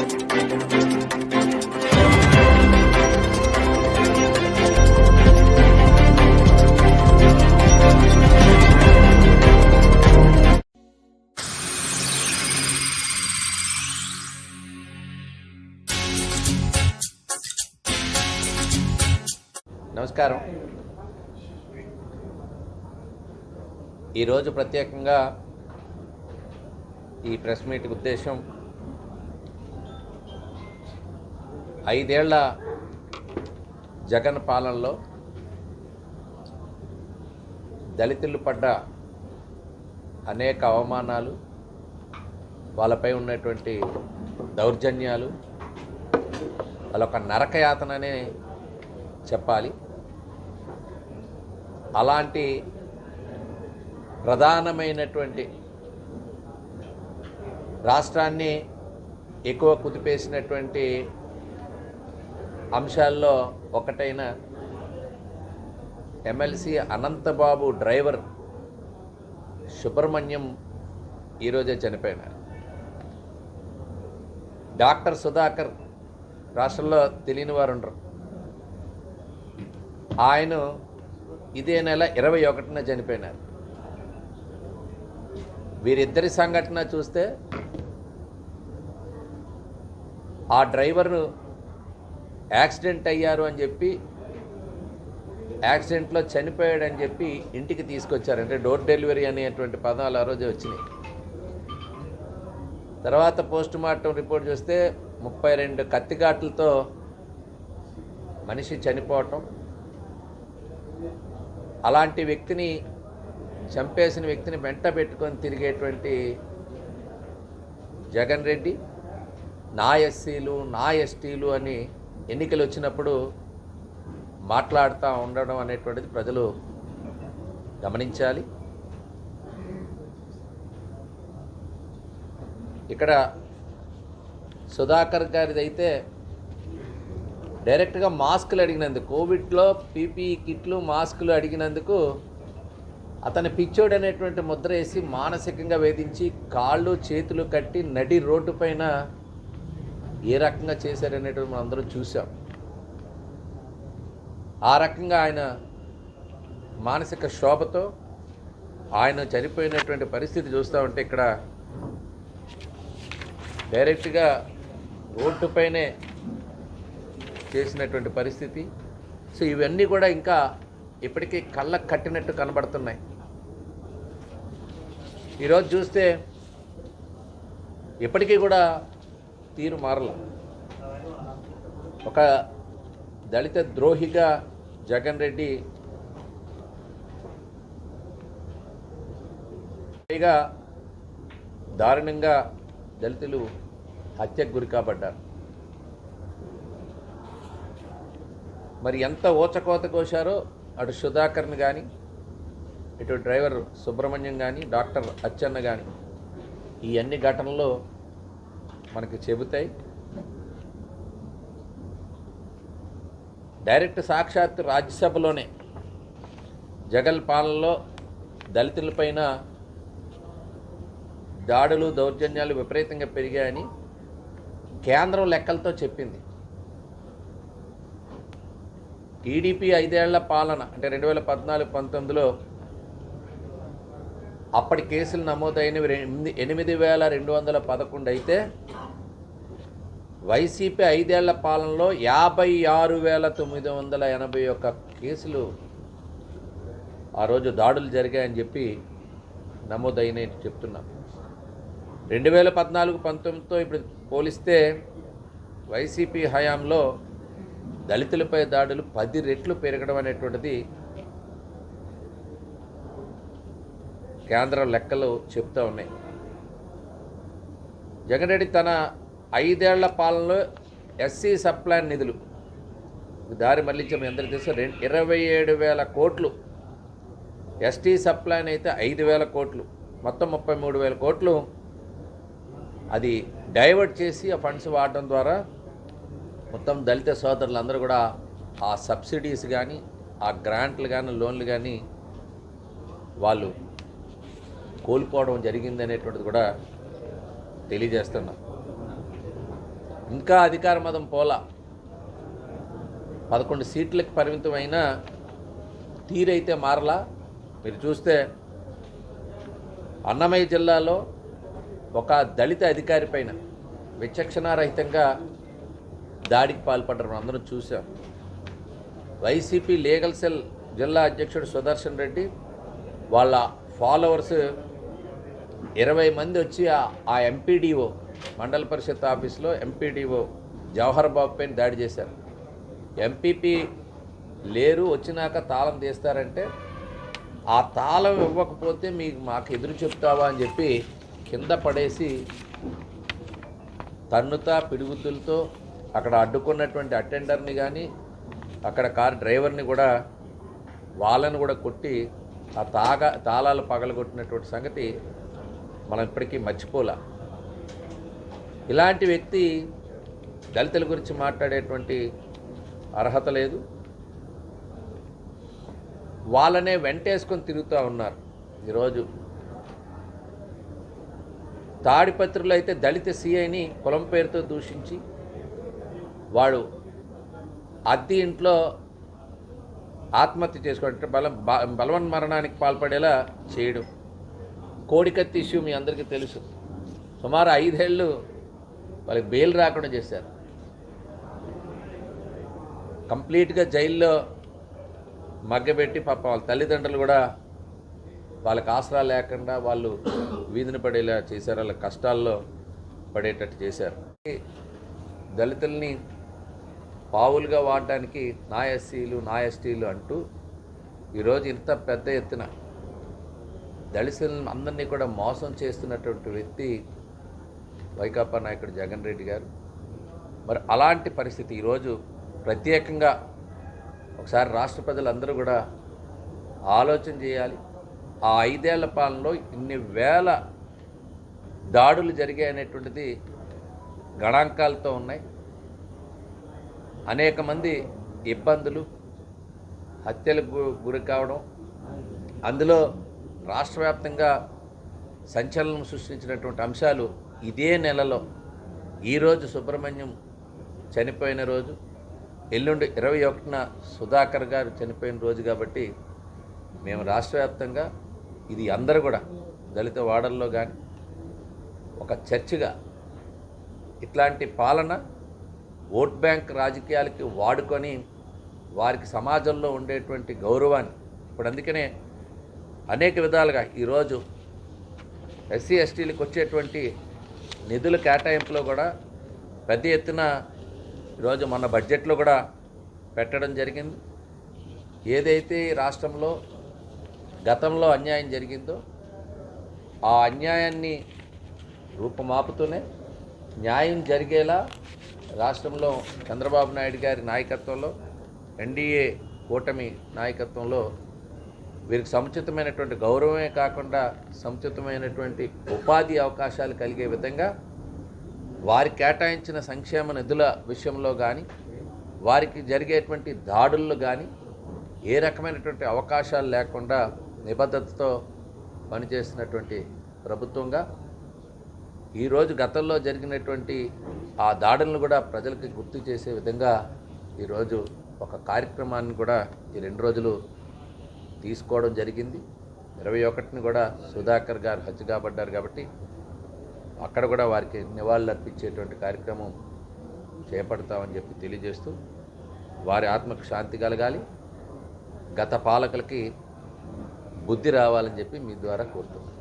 నమస్కారం. ఈరోజు ప్రత్యేకంగా ఈ ప్రెస్ మీట్ ఉద్దేశం 5 ఏళ్ల జగన్ పాలనలో దళితులు పడ్డ అనేక అవమానాలు, వాళ్ళపై ఉన్నటువంటి దౌర్జన్యాలు, వాళ్ళొక నరకయాతననే చెప్పాలి. అలాంటి ప్రధానమైనటువంటి రాష్ట్రాన్ని ఎక్కువ కుదిపేసినటువంటి అంశాల్లో ఒకటైన ఎమ్మెల్సీ అనంతబాబు డ్రైవర్ సుబ్రహ్మణ్యం ఈరోజే చనిపోయినారు. డాక్టర్ సుధాకర్ రాష్ట్రంలో తెలియని వారు ఉండరు. ఆయన ఇదే నెల 21న చనిపోయినారు. వీరిద్దరి సంఘటన చూస్తే ఆ డ్రైవరు యాక్సిడెంట్ అయ్యారు అని చెప్పి, యాక్సిడెంట్లో చనిపోయాడని చెప్పి ఇంటికి తీసుకొచ్చారు. అంటే డోర్ డెలివరీ అనేటువంటి పదాలు ఆ రోజే వచ్చినాయి. తర్వాత పోస్ట్ మార్టం రిపోర్ట్ చూస్తే 32 కత్తిఘాట్లతో మనిషి చనిపోవటం, అలాంటి వ్యక్తిని, చంపేసిన వ్యక్తిని వెంట పెట్టుకొని తిరిగేటువంటి జగన్ రెడ్డి నా ఎస్సీలు, నా ఎస్టీలు అని ఎన్నికలు వచ్చినప్పుడు మాట్లాడుతూ ఉండడం అనేటువంటిది ప్రజలు గమనించాలి. ఇక్కడ సుధాకర్ గారిది అయితే డైరెక్ట్గా మాస్కులు అడిగినందుకు, కోవిడ్లో పీపీఈ కిట్లు, మాస్కులు అడిగినందుకు అతని పిచ్చోడు అనేటువంటి ముద్ర వేసి మానసికంగా వేధించి కాళ్ళు చేతులు కట్టి నడి రోడ్డు పైన ఏ రకంగా చేశారనేటువంటి మనం అందరూ చూసాం. ఆ రకంగా ఆయన మానసిక శోభతో ఆయన చనిపోయినటువంటి పరిస్థితి చూస్తూ ఉంటే ఇక్కడ డైరెక్ట్గా రోడ్డుపైనే చేసినటువంటి పరిస్థితి. సో ఇవన్నీ కూడా ఇంకా ఇప్పటికీ కళ్ళకు కట్టినట్టు కనబడుతున్నాయి. ఈరోజు చూస్తే ఇప్పటికీ కూడా తీరు మారల. ఒక దళిత ద్రోహిగా జగన్ రెడ్డి పైగా దారుణంగా దళితులు హత్యకు గురి కాబడ్డారు. మరి ఎంత ఓచకోత కోశారో అటు సుధాకర్ని కానీ, ఇటు డ్రైవర్ సుబ్రహ్మణ్యం కానీ, డాక్టర్ అచ్చెన్న కానీ ఈ అన్ని ఘటనలు మనకి చెబుతాయి. డైరెక్ట్ సాక్షాత్తు రాజ్యసభలోనే జగన్ పాలనలో దళితులపైన దాడులు, దౌర్జన్యాలు విపరీతంగా పెరిగాయని కేంద్రం లెక్కలతో చెప్పింది. టీడీపీ 5 ఏళ్ల పాలన అంటే 2014-19లో అప్పటి కేసులు నమోదైనవి 8,211 అయితే వైసీపీ 5 ఏళ్ల పాలనలో 56,981 కేసులు ఆ రోజు దాడులు జరిగాయని చెప్పి నమోదైనవి చెప్తున్నాం. 2014-19తో ఇప్పుడు పోలిస్తే వైసీపీ హయాంలో దళితులపై దాడులు 10 రెట్లు పెరగడం అనేటువంటిది కేంద్ర లెక్కలు చెప్తూ ఉన్నాయి. జగన్ రెడ్డి తన 5 ఏళ్ల పాలనలో ఎస్సీ సప్లాన్ నిధులు దారి మళ్లించి మీ అందరికీ తెలుసు 27,000 కోట్లు, ఎస్టీ సప్లాన్ అయితే 5,000 కోట్లు, మొత్తం 33,000 కోట్లు అది డైవర్ట్ చేసి ఆ ఫండ్స్ వాడడం ద్వారా మొత్తం దళిత సోదరులందరూ కూడా ఆ సబ్సిడీస్ కానీ, ఆ గ్రాంట్లు కానీ, లోన్లు కానీ వాళ్ళు కోల్పోవడం జరిగింది అనేటువంటిది కూడా తెలియజేస్తున్నాం. ఇంకా అధికార మదం పోలా. 11 సీట్లకు పరిమితమైన తీరైతే మారలా. మీరు చూస్తే అన్నమయ్య జిల్లాలో ఒక దళిత అధికారి పైన విచక్షణారహితంగా దాడికి పాల్పడ్డారు, మనం అందరం చూసాం. వైసీపీ లీగల్ సెల్ జిల్లా అధ్యక్షుడు సుదర్శన్ రెడ్డి వాళ్ళ ఫాలోవర్స్ 20 మంది వచ్చి ఆ ఎంపీడీఓ మండల పరిషత్ ఆఫీస్లో ఎంపీడీఓ జవహర్ బాబు పైన దాడి చేశారు. ఎంపీపీ లేరు, వచ్చినాక తాళం తీస్తారంటే ఆ తాళం ఇవ్వకపోతే మాకు ఎదురు చెప్తావా అని చెప్పి కింద పడేసి తన్నుతా పిడుగుతులతో అక్కడ అడ్డుకున్నటువంటి అటెండర్ని కానీ అక్కడ కార్ డ్రైవర్ని కూడా వాళ్ళని కూడా కొట్టి ఆ తాళాలు పగలగొట్టినటువంటి సంగతి మనం ఇప్పటికీ మర్చిపోలా. ఇలాంటి వ్యక్తి దళితుల గురించి మాట్లాడేటువంటి అర్హత లేదు. వాళ్ళనే వెంటేసుకొని తిరుగుతూ ఉన్నారు. ఈరోజు తాడిపత్రిలో అయితే దళిత సిఐని కులం పేరుతో దూషించి వాడు అద్దె ఇంట్లో ఆత్మహత్య చేసుకోవడం, బలవన్ మరణానికి పాల్పడేలా చేయడం. కోడికత్తి ఇష్యూ మీ అందరికీ తెలుసు. సుమారు 5 ఏళ్ళు వాళ్ళకి బెయిల్ రాకుండా చేశారు. కంప్లీట్గా జైల్లో మగ్గబెట్టి పాప వాళ్ళ తల్లిదండ్రులు కూడా వాళ్ళకి ఆసరా లేకుండా వాళ్ళు వీధిని పడేలా చేశారు, వాళ్ళ కష్టాల్లో పడేటట్టు చేశారు. దళితుల్ని పావులుగా వాడడానికి నా ఎస్సీలు నా ఎస్టీలు అంటూ ఈరోజు ఇంత పెద్ద ఎత్తున దళితులను అందరినీ కూడా మోసం చేస్తున్నటువంటి వ్యక్తి వైకాపా నాయకుడు జగన్ రెడ్డి గారు. మరి అలాంటి పరిస్థితి ఈరోజు ప్రత్యేకంగా ఒకసారి రాష్ట్ర ప్రజలందరూ కూడా ఆలోచన చేయాలి. ఆ 5 ఏళ్ల పాలనలో ఇన్ని వేల దాడులు జరిగాయనేటువంటిది గణాంకాలతో ఉన్నాయి. అనేక మంది ఇబ్బందులు, హత్యలకు గురి కావడం, అందులో రాష్ట్ర వ్యాప్తంగా సంచలనం సృష్టించినటువంటి అంశాలు ఇదే నెలలో ఈరోజు సుబ్రహ్మణ్యం చనిపోయిన రోజు, ఎల్లుండి 21న సుధాకర్ గారు చనిపోయిన రోజు. కాబట్టి మేము రాష్ట్ర వ్యాప్తంగా ఇది అందరూ కూడా దళిత వాడల్లో కానీ ఒక చర్చగా ఇట్లాంటి పాలన ఓట్ బ్యాంక్ రాజకీయాలకి వాడుకొని వారికి సమాజంలో ఉండేటువంటి గౌరవాన్ని ఇప్పుడు అందుకనే అనేక విధాలుగా ఈరోజు ఎస్సీ ఎస్టీలకు వచ్చేటువంటి నిధుల కేటాయింపులో కూడా పెద్ద ఎత్తున ఈరోజు మన బడ్జెట్లో కూడా పెట్టడం జరిగింది. ఏదైతే రాష్ట్రంలో గతంలో అన్యాయం జరిగిందో ఆ అన్యాయాన్ని రూపుమాపుతూనే న్యాయం జరిగేలా రాష్ట్రంలో చంద్రబాబు నాయుడు గారి నాయకత్వంలో, ఎన్డీఏ కూటమి నాయకత్వంలో వీరికి సముచితమైనటువంటి గౌరవమే కాకుండా సముచితమైనటువంటి ఉపాధి అవకాశాలు కలిగే విధంగా వారికి కేటాయించిన సంక్షేమ నిధుల విషయంలో కానీ వారికి జరిగేటువంటి దాడుల్లో కానీ ఏ రకమైనటువంటి అవకాశాలు లేకుండా నిబద్ధతతో పనిచేస్తున్నటువంటి ప్రభుత్వంగా ఈరోజు గతంలో జరిగినటువంటి ఆ దాడులను కూడా ప్రజలకు గుర్తు చేసే విధంగా ఈరోజు ఒక కార్యక్రమాన్ని కూడా ఈ 2 రోజులు తీసుకోవడం జరిగింది. 21ని కూడా సుధాకర్ గారు హత్య కాబడ్డారు కాబట్టి అక్కడ కూడా వారికి నివాళులు అర్పించేటువంటి కార్యక్రమం చేపడతామని చెప్పి తెలియజేస్తూ వారి ఆత్మకు శాంతి కలగాలి, గత పాలకులకి బుద్ధి రావాలని చెప్పి మీ ద్వారా కోరుతున్నాను.